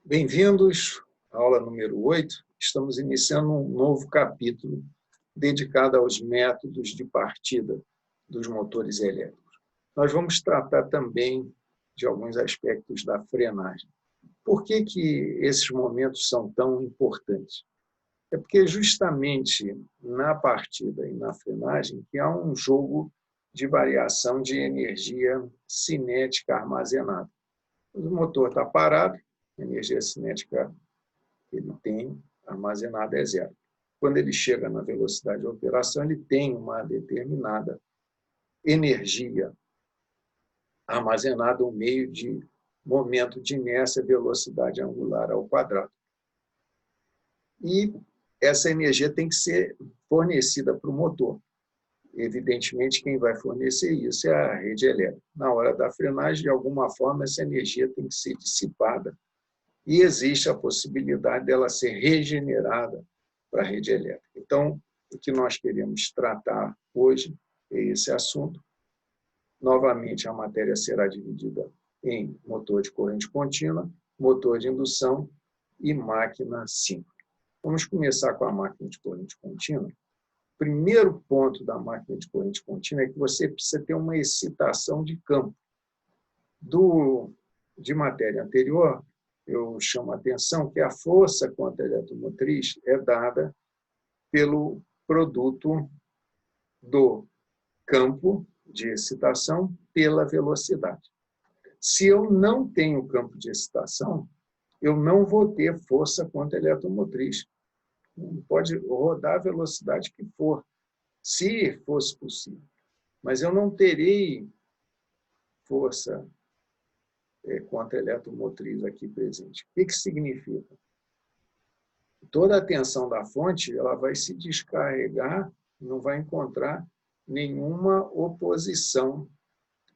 Bem-vindos à aula número 8. Estamos iniciando um novo capítulo dedicado aos métodos de partida dos motores elétricos. Nós vamos tratar também de alguns aspectos da frenagem. Por que esses momentos são tão importantes? É porque justamente na partida e na frenagem que há um jogo de variação de energia cinética armazenada. O motor está parado, a energia cinética que ele tem armazenada é zero. Quando ele chega na velocidade de operação, ele tem uma determinada energia armazenada no meio de momento de inércia, velocidade angular ao quadrado. E essa energia tem que ser fornecida para o motor. Evidentemente, quem vai fornecer isso é a rede elétrica. Na hora da frenagem, de alguma forma, essa energia tem que ser dissipada e existe a possibilidade dela ser regenerada para a rede elétrica. Então, o que nós queremos tratar hoje é esse assunto. Novamente, a matéria será dividida em motor de corrente contínua, motor de indução e máquina síncrona. Vamos começar com a máquina de corrente contínua. O primeiro ponto da máquina de corrente contínua é que você precisa ter uma excitação de campo. De matéria anterior, eu chamo a atenção que a força contra a eletromotriz é dada pelo produto do campo de excitação pela velocidade. Se eu não tenho campo de excitação, eu não vou ter força contra a eletromotriz. Pode rodar a velocidade que for, se fosse possível. Mas eu não terei força contra a eletromotriz aqui presente. O que significa? Toda a tensão da fonte ela vai se descarregar, não vai encontrar nenhuma oposição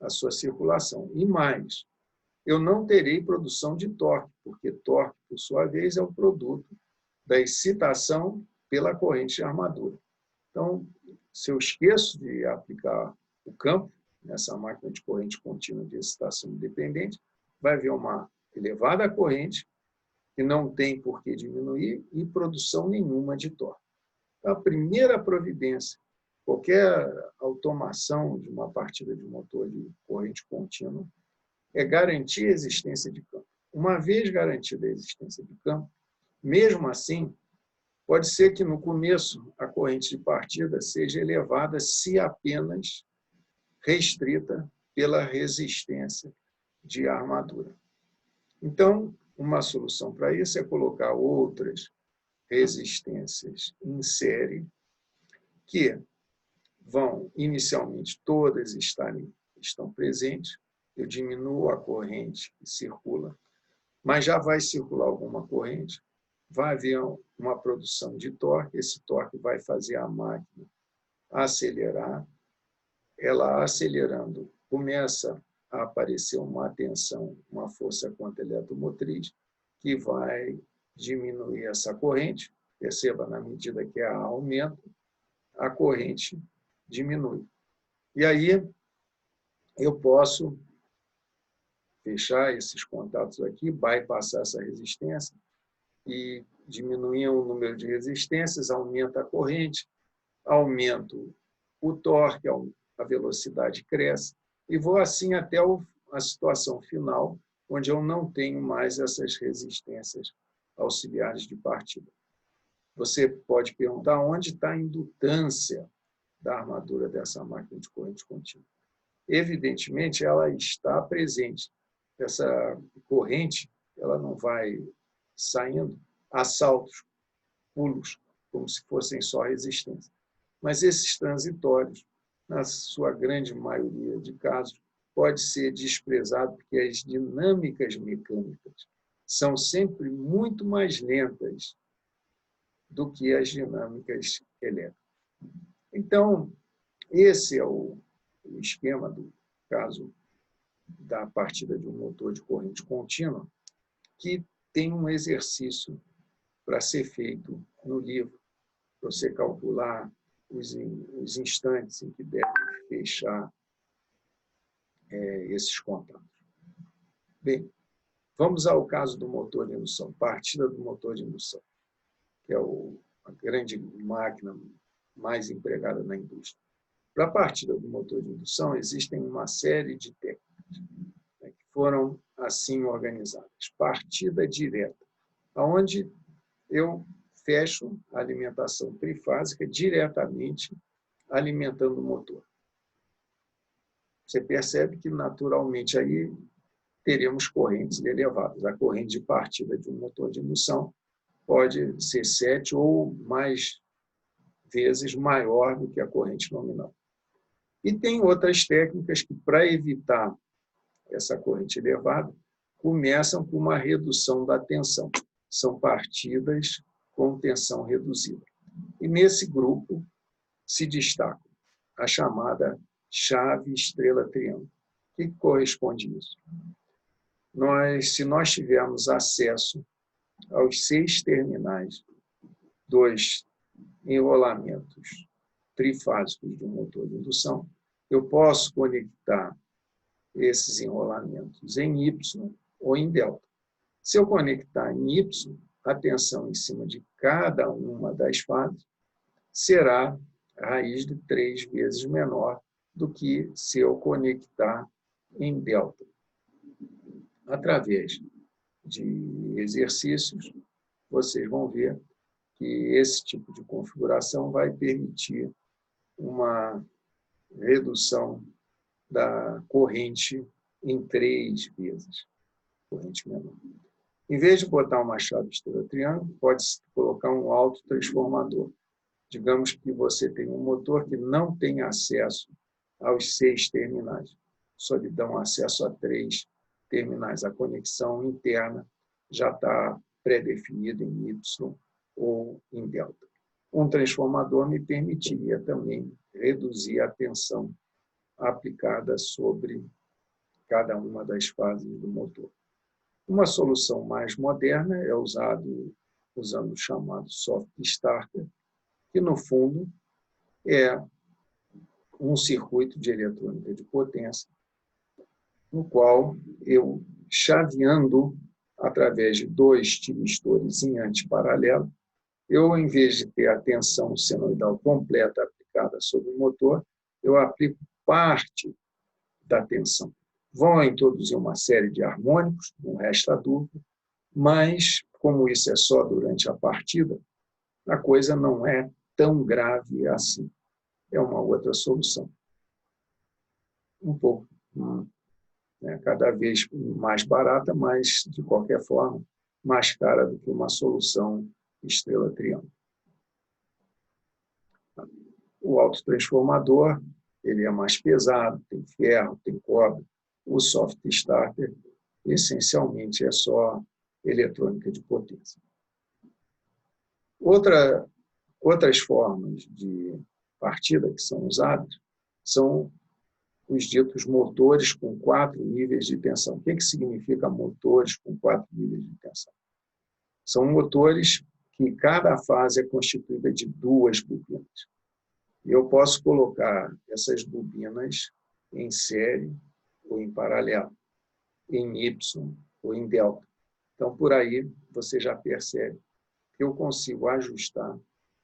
à sua circulação. E mais, eu não terei produção de torque, porque torque, por sua vez, é o produto da excitação pela corrente de armadura. Então, se eu esqueço de aplicar o campo nessa máquina de corrente contínua de excitação independente, vai haver uma elevada corrente que não tem por que diminuir e produção nenhuma de torque. Então, a primeira providência, qualquer automação de uma partida de motor de corrente contínua, é garantir a existência de campo. Uma vez garantida a existência de campo, mesmo assim, pode ser que no começo a corrente de partida seja elevada se apenas restrita pela resistência de armadura. Então, uma solução para isso é colocar outras resistências em série que vão, inicialmente, todas estão presentes. Eu diminuo a corrente que circula, mas já vai circular alguma corrente, vai haver uma produção de torque, esse torque vai fazer a máquina acelerar, ela acelerando, começa a aparecer uma tensão, uma força contra a eletromotriz, que vai diminuir essa corrente. Perceba, na medida que ela aumenta, a corrente diminui. E aí eu posso fechar esses contatos aqui, bypassar essa resistência, e diminuir o número de resistências, aumenta a corrente, aumento o torque, a velocidade cresce, e vou assim até a situação final, onde eu não tenho mais essas resistências auxiliares de partida. Você pode perguntar onde está a indutância da armadura dessa máquina de corrente contínua. Evidentemente, ela está presente. Essa corrente ela não vai saindo a saltos, pulos, como se fossem só resistência. Mas esses transitórios, na sua grande maioria de casos, pode ser desprezado porque as dinâmicas mecânicas são sempre muito mais lentas do que as dinâmicas elétricas. Então, esse é o esquema do caso da partida de um motor de corrente contínua, que tem um exercício para ser feito no livro, para você calcular os instantes em que deve fechar esses contatos. Bem, Vamos ao caso do motor de indução, partida do motor de indução, que é a grande máquina mais empregada na indústria. Para a partida do motor de indução, existem uma série de técnicas, né, que foram assim organizadas. Partida direta, onde eu fecho a alimentação trifásica diretamente alimentando o motor. Você percebe que, naturalmente, aí teremos correntes elevadas. A corrente de partida de um motor de indução pode ser 7 ou mais vezes maior do que a corrente nominal. E tem outras técnicas que, para evitar essa corrente elevada, começam com uma redução da tensão. São partidas com tensão reduzida. E nesse grupo se destaca a chamada chave estrela-triângulo. O que corresponde a isso? Se nós tivermos acesso aos 6 terminais dos enrolamentos trifásicos do motor de indução, eu posso conectar esses enrolamentos em Y ou em delta. Se eu conectar em Y, a tensão em cima de cada uma das fases será a raiz de 3 vezes menor do que se eu conectar em delta. Através de exercícios, vocês vão ver que esse tipo de configuração vai permitir uma redução da corrente em 3 vezes, corrente menor. Em vez de botar uma chave estrela-triângulo, pode-se colocar um autotransformador. Digamos que você tem um motor que não tem acesso aos 6 terminais, só lhe dão acesso a 3 terminais. A conexão interna já está pré-definida em Y ou em delta. Um transformador me permitiria também reduzir a tensão aplicada sobre cada uma das fases do motor. Uma solução mais moderna é usando o chamado soft starter, que, no fundo, é um circuito de eletrônica de potência, no qual eu, chaveando através de 2 tiristores em antiparalelo, eu, em vez de ter a tensão senoidal completa aplicada sobre o motor, eu aplico parte da tensão. Vão introduzir uma série de harmônicos, não resta dúvida, mas, como isso é só durante a partida, a coisa não é tão grave assim. É uma outra solução. Um pouco, né, cada vez mais barata, mas, de qualquer forma, mais cara do que uma solução estrela-triângulo. O autotransformador, ele é mais pesado, tem ferro, tem cobre. O soft starter, essencialmente, é só eletrônica de potência. Outras formas de partida que são usadas são os ditos motores com 4 níveis de tensão. O que significa motores com 4 níveis de tensão? São motores que cada fase é constituída de 2 bobinas. Eu posso colocar essas bobinas em série ou em paralelo, em Y ou em delta. Então, por aí, você já percebe que eu consigo ajustar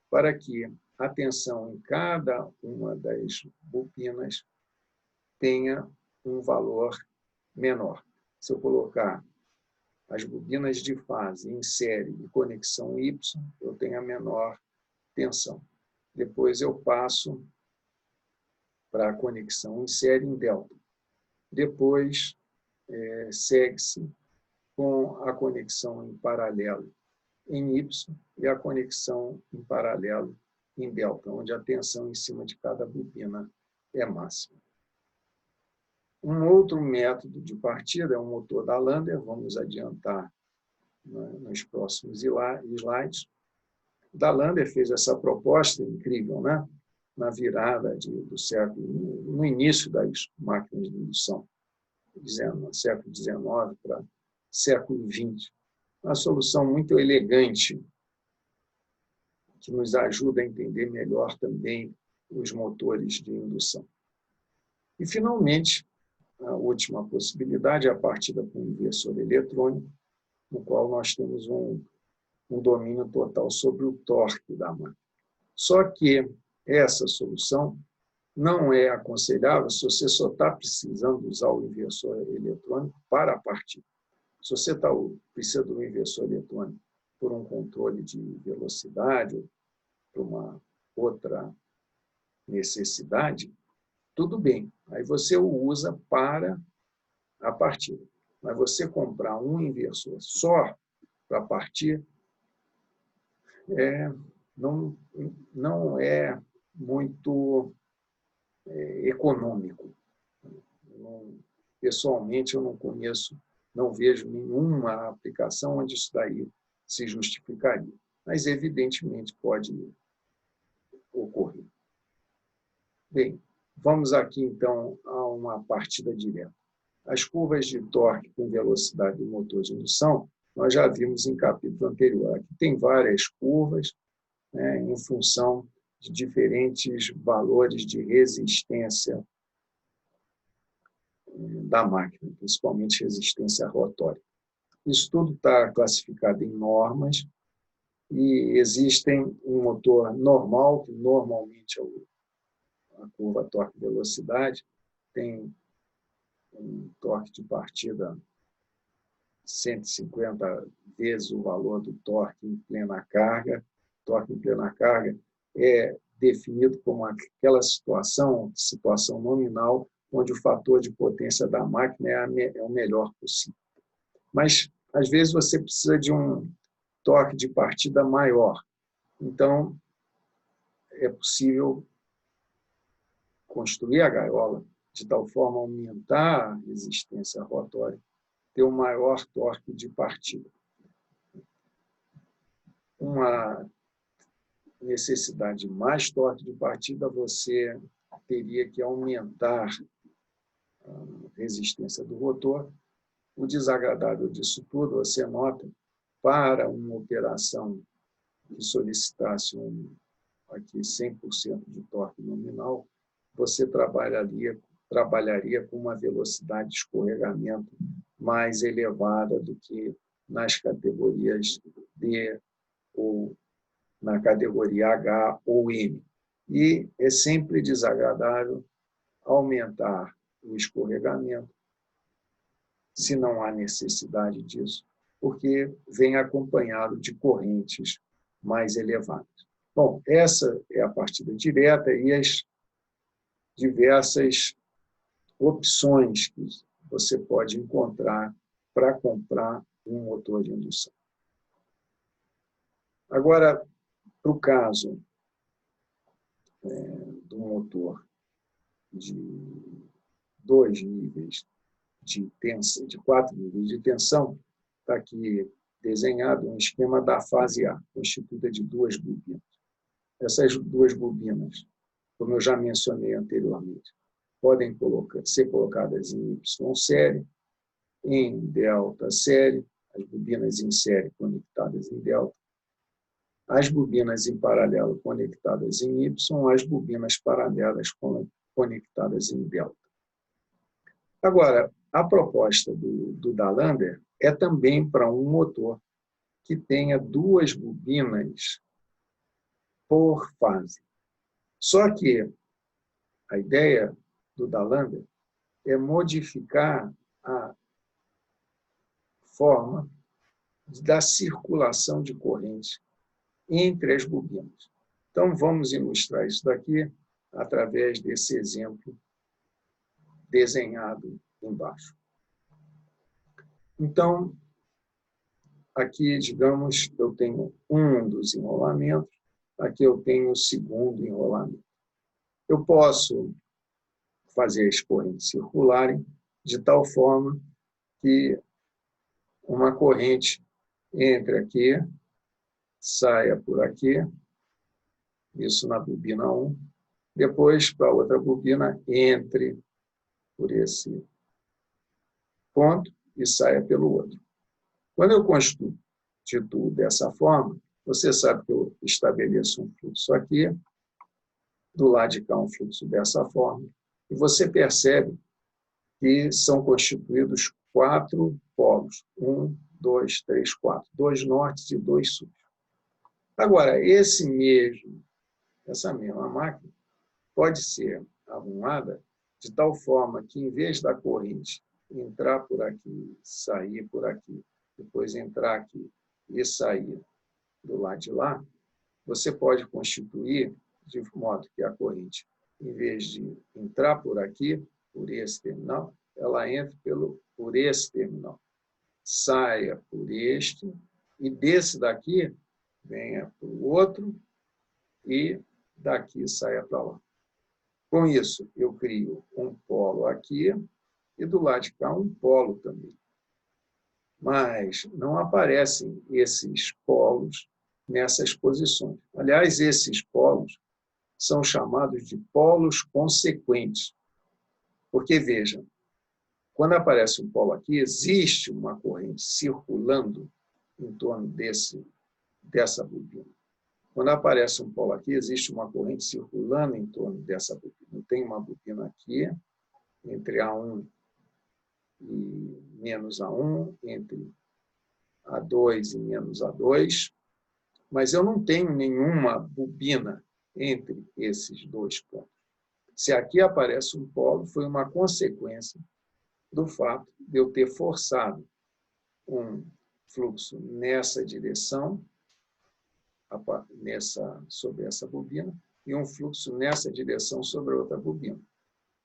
para que a tensão em cada uma das bobinas tenha um valor menor. Se eu colocar as bobinas de fase em série e conexão Y, eu tenho a menor tensão. Depois eu passo para a conexão em série em delta. Depois, segue-se com a conexão em paralelo em Y e a conexão em paralelo em delta, onde a tensão em cima de cada bobina é máxima. Um outro método de partida é o motor da Lander, vamos adiantar nos próximos slides. Da Lander fez essa proposta incrível, né? Na virada do século, no início das máquinas de indução, dizendo, século XIX para século XX. Uma solução muito elegante, que nos ajuda a entender melhor também os motores de indução. E, finalmente, a última possibilidade é a partida com inversor eletrônico, no qual nós temos um domínio total sobre o torque da máquina. Só que essa solução não é aconselhável se você só está precisando usar o inversor eletrônico para a partida. Se você precisa do inversor eletrônico por um controle de velocidade ou por uma outra necessidade, tudo bem. Aí você o usa para a partida. Mas você comprar um inversor só para partir não é muito econômico. Pessoalmente, eu não conheço, não vejo nenhuma aplicação onde isso daí se justificaria. Mas, evidentemente, pode ocorrer. Bem, vamos aqui, então, a uma partida direta. As curvas de torque com velocidade do motor de indução, nós já vimos em capítulo anterior. Aqui tem várias curvas, né, em função de diferentes valores de resistência da máquina, principalmente resistência rotória. Isso tudo está classificado em normas e existem um motor normal, que normalmente é a curva torque-velocidade, tem um torque de partida 150 vezes o valor do torque em plena carga. Torque em plena carga é definido como aquela situação nominal onde o fator de potência da máquina é o melhor possível. Mas, às vezes, você precisa de um torque de partida maior. Então, é possível construir a gaiola de tal forma a aumentar a resistência rotória, ter um maior torque de partida. Uma necessidade de mais torque de partida, você teria que aumentar a resistência do rotor. O desagradável disso tudo, você nota, para uma operação que solicitasse aqui 100% de torque nominal, você trabalharia com uma velocidade de escorregamento mais elevada do que nas categorias D ou na categoria H ou M. E é sempre desagradável aumentar o escorregamento, se não há necessidade disso, porque vem acompanhado de correntes mais elevadas. Bom, essa é a partida direta e as diversas opções que você pode encontrar para comprar um motor de indução. Agora, para o caso do motor de 2 níveis de tensão, de 4 níveis de tensão, está aqui desenhado um esquema da fase A, constituída de 2 bobinas. Essas 2 bobinas, como eu já mencionei anteriormente, podem ser colocadas em Y série, em delta série, as bobinas em série conectadas em delta, as bobinas em paralelo conectadas em Y, as bobinas paralelas conectadas em delta. Agora, a proposta do Dall'Ander é também para um motor que tenha 2 bobinas por fase. Só que a ideia do Dall'Ander é modificar a forma da circulação de corrente entre as bobinas. Então, vamos ilustrar isso daqui através desse exemplo desenhado embaixo. Então, aqui, digamos, eu tenho um dos enrolamentos, aqui eu tenho o segundo enrolamento. Eu posso fazer as correntes circularem de tal forma que uma corrente entre aqui, saia por aqui, isso na bobina 1, depois para a outra bobina entre por esse ponto e saia pelo outro. Quando eu constituo dessa forma, você sabe que eu estabeleço um fluxo aqui, do lado de cá um fluxo dessa forma, e você percebe que são constituídos 4 polos. 1, 2, 3, 4. 2 nortes e 2 sul. Agora, essa mesma máquina pode ser arrumada de tal forma que, em vez da corrente entrar por aqui, sair por aqui, depois entrar aqui e sair do lado de lá, você pode constituir de modo que a corrente, em vez de entrar por aqui, por esse terminal, ela entra por esse terminal, saia por este, e desse daqui venha para o outro, e daqui saia para lá. Com isso, eu crio um polo aqui, e do lado de cá um polo também. Mas não aparecem esses polos nessas posições. Aliás, esses polos são chamados de polos consequentes. Porque, vejam, quando aparece um polo aqui, existe uma corrente circulando em torno dessa bobina. Quando aparece um polo aqui, existe uma corrente circulando em torno dessa bobina. Tem uma bobina aqui, entre A1 e menos A1, entre A2 e menos A2, mas eu não tenho nenhuma bobina entre esses dois pontos. Se aqui aparece um polo, foi uma consequência do fato de eu ter forçado um fluxo nessa direção, sobre essa bobina, e um fluxo nessa direção sobre outra bobina.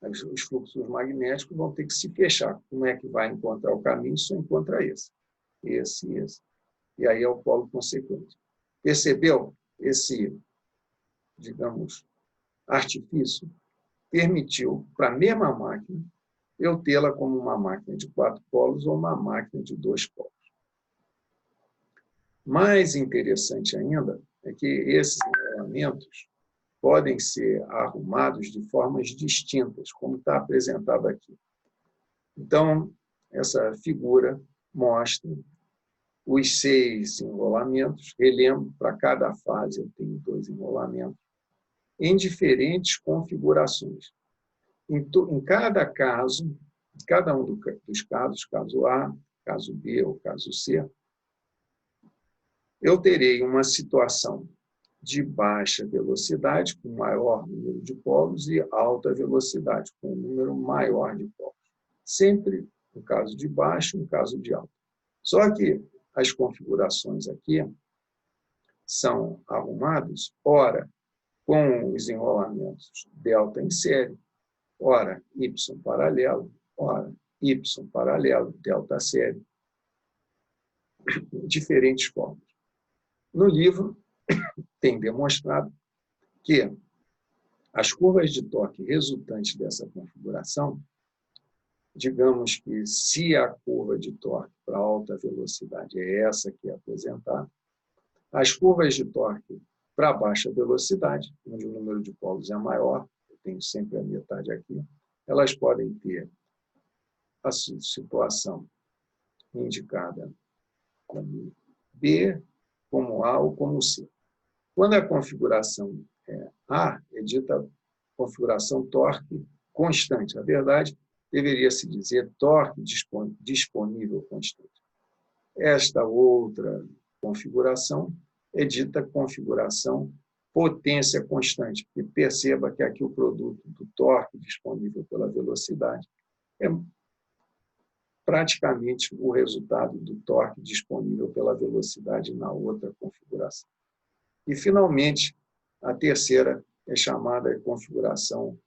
Os fluxos magnéticos vão ter que se fechar. Como é que vai encontrar o caminho? Só encontra esse. Esse e esse. E aí é o polo consequente. Percebeu? Esse, digamos, artifício permitiu, para a mesma máquina, eu tê-la como uma máquina de 4 polos ou uma máquina de 2 polos. Mais interessante ainda é que esses enrolamentos podem ser arrumados de formas distintas, como está apresentado aqui. Então, essa figura mostra os 6 enrolamentos. Relembro, para cada fase eu tenho 2 enrolamentos, em diferentes configurações. Em cada caso, cada um dos casos, caso A, caso B ou caso C, eu terei uma situação de baixa velocidade, com maior número de polos, e alta velocidade, com um número maior de polos. Sempre um caso de baixo, um caso de alto. Só que as configurações aqui são arrumadas, ora, com os enrolamentos delta em série, ora, Y paralelo, ora, Y paralelo, delta série, diferentes formas. No livro, tem demonstrado que as curvas de torque resultantes dessa configuração, digamos que se a curva de torque para alta velocidade é essa que é apresentada, as curvas de torque para baixa velocidade, onde o número de polos é maior, eu tenho sempre a metade aqui, elas podem ter a situação indicada como B, como A ou como C. Quando a configuração é A, é dita configuração torque constante. Na verdade, deveria se dizer torque disponível constante. Esta outra configuração é dita configuração potência constante, porque perceba que aqui o produto do torque disponível pela velocidade é praticamente o resultado do torque disponível pela velocidade na outra configuração. E, finalmente, a terceira é chamada de configuração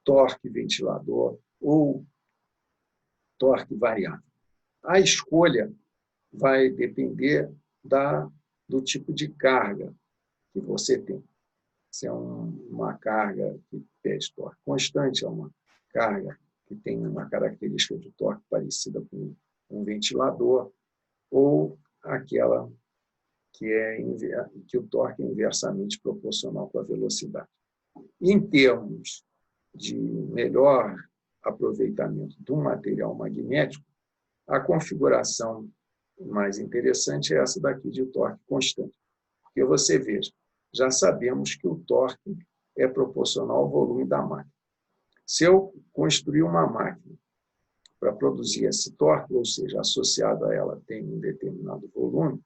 torque ventilador ou torque variável. A escolha vai depender do tipo de carga que você tem. Se é uma carga que pede torque constante, é uma carga que tem uma característica de torque parecida com um ventilador, ou aquela que o torque é inversamente proporcional com a velocidade. Em termos de melhor aproveitamento do material magnético, a configuração mais interessante é essa daqui de torque constante. Porque você veja, já sabemos que o torque é proporcional ao volume da máquina. Se eu construir uma máquina para produzir esse torque, ou seja, associado a ela tem um determinado volume,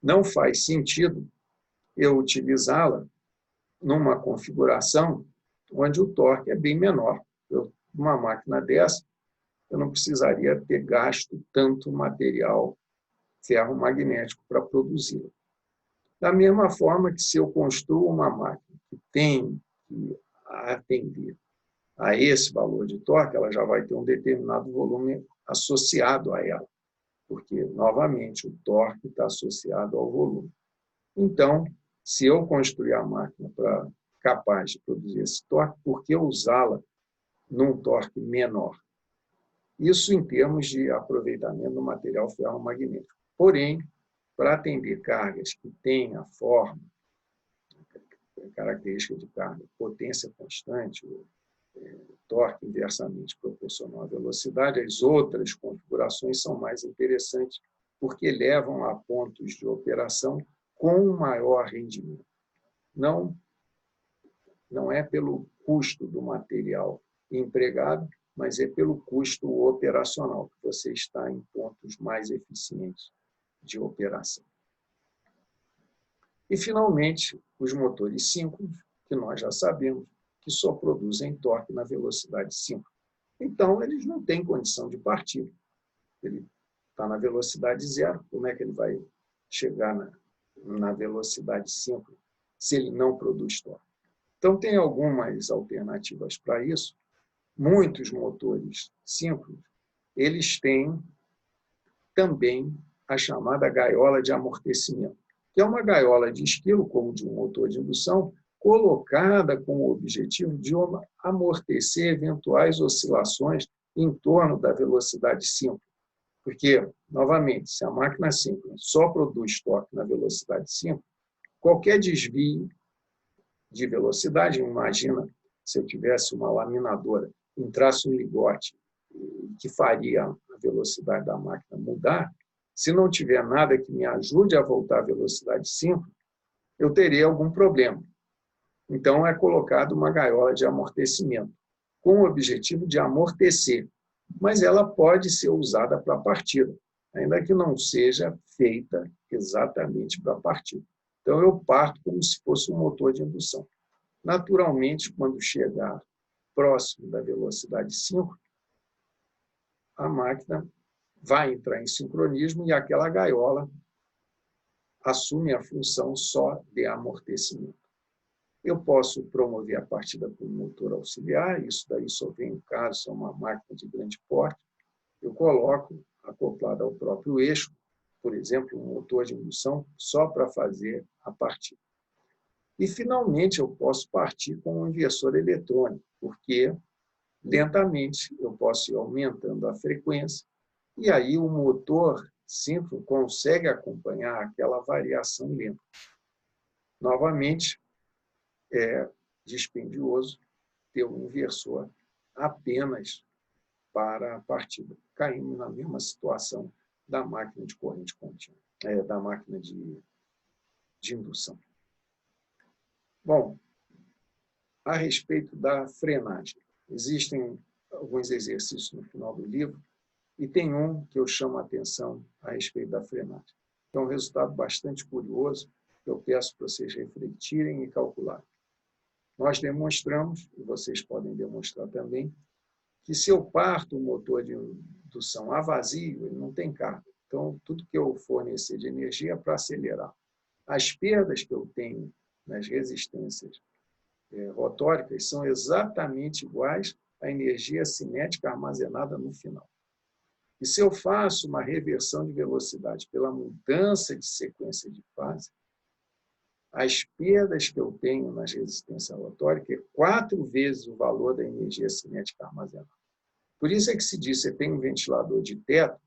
não faz sentido eu utilizá-la numa configuração onde o torque é bem menor. Uma máquina dessa, eu não precisaria ter gasto tanto material ferromagnético para produzi-la. Da mesma forma que se eu construo uma máquina que tem que atender a esse valor de torque, ela já vai ter um determinado volume associado a ela, porque, novamente, o torque está associado ao volume. Então, se eu construir a máquina capaz de produzir esse torque, por que usá-la num torque menor? Isso em termos de aproveitamento do material ferromagnético. Porém, para atender cargas que têm a forma, característica de carga, potência constante, torque inversamente proporcional à velocidade, as outras configurações são mais interessantes porque levam a pontos de operação com maior rendimento. Não é pelo custo do material empregado, mas é pelo custo operacional, que você está em pontos mais eficientes de operação. E, finalmente, os motores síncronos, que nós já sabemos que só produzem torque na velocidade síncrona. Então, eles não têm condição de partir. Ele está na velocidade zero, como é que ele vai chegar na velocidade síncrona se ele não produz torque? Então, tem algumas alternativas para isso. Muitos motores síncronos, eles têm também a chamada gaiola de amortecimento, que é uma gaiola de esquilo, como de um motor de indução, colocada com o objetivo de amortecer eventuais oscilações em torno da velocidade síncrona. Porque, novamente, se a máquina síncrona só produz torque na velocidade síncrona, qualquer desvio de velocidade, imagina se eu tivesse uma laminadora, entrasse um ligote que faria a velocidade da máquina mudar, se não tiver nada que me ajude a voltar à velocidade síncrona, eu teria algum problema. Então, é colocado uma gaiola de amortecimento, com o objetivo de amortecer, mas ela pode ser usada para partida, ainda que não seja feita exatamente para partida. Então, eu parto como se fosse um motor de indução. Naturalmente, quando chegar próximo da velocidade síncrona, a máquina vai entrar em sincronismo e aquela gaiola assume a função só de amortecimento. Eu posso promover a partida com motor auxiliar, isso daí só vem em caso, é uma máquina de grande porte. Eu coloco acoplado ao próprio eixo, por exemplo, um motor de indução, só para fazer a partida. E, finalmente, eu posso partir com um inversor eletrônico, porque, lentamente, eu posso ir aumentando a frequência, e aí o motor síncrono consegue acompanhar aquela variação lenta. Novamente, é dispendioso ter um inversor apenas para a partida. Caímos na mesma situação da máquina de corrente contínua, da máquina de indução. Bom, a respeito da frenagem, existem alguns exercícios no final do livro e tem um que eu chamo a atenção a respeito da frenagem. É um resultado bastante curioso que eu peço para vocês refletirem e calcularem. Nós demonstramos, e vocês podem demonstrar também, que se eu parto o motor de indução a vazio, ele não tem carga. Então, tudo que eu fornecer de energia é para acelerar. As perdas que eu tenho nas resistências rotóricas são exatamente iguais à energia cinética armazenada no final. E se eu faço uma reversão de velocidade pela mudança de sequência de fase, as perdas que eu tenho nas resistências rotóricas é 4 vezes o valor da energia cinética armazenada. Por isso é que se diz, você tem um ventilador de teto,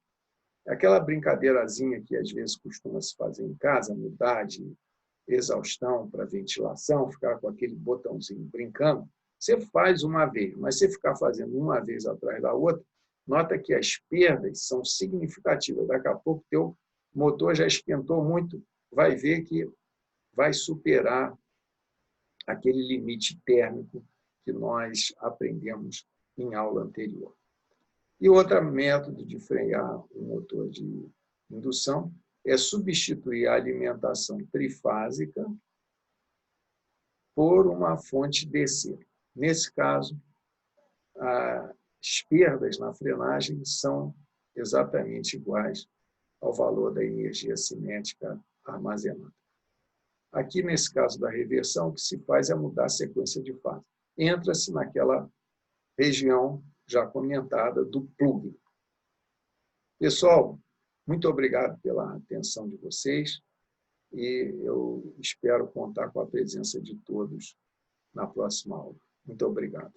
aquela brincadeirazinha que às vezes costuma se fazer em casa, mudar de exaustão para ventilação, ficar com aquele botãozinho brincando, você faz uma vez, mas se ficar fazendo uma vez atrás da outra, nota que as perdas são significativas. Daqui a pouco teu motor já esquentou muito, vai ver que vai superar aquele limite térmico que nós aprendemos em aula anterior. E outro método de frear o motor de indução é substituir a alimentação trifásica por uma fonte DC. Nesse caso, as perdas na frenagem são exatamente iguais ao valor da energia cinética armazenada. Aqui, nesse caso da reversão, o que se faz é mudar a sequência de fase. Entra-se naquela região já comentada do plug. Pessoal, muito obrigado pela atenção de vocês e eu espero contar com a presença de todos na próxima aula. Muito obrigado.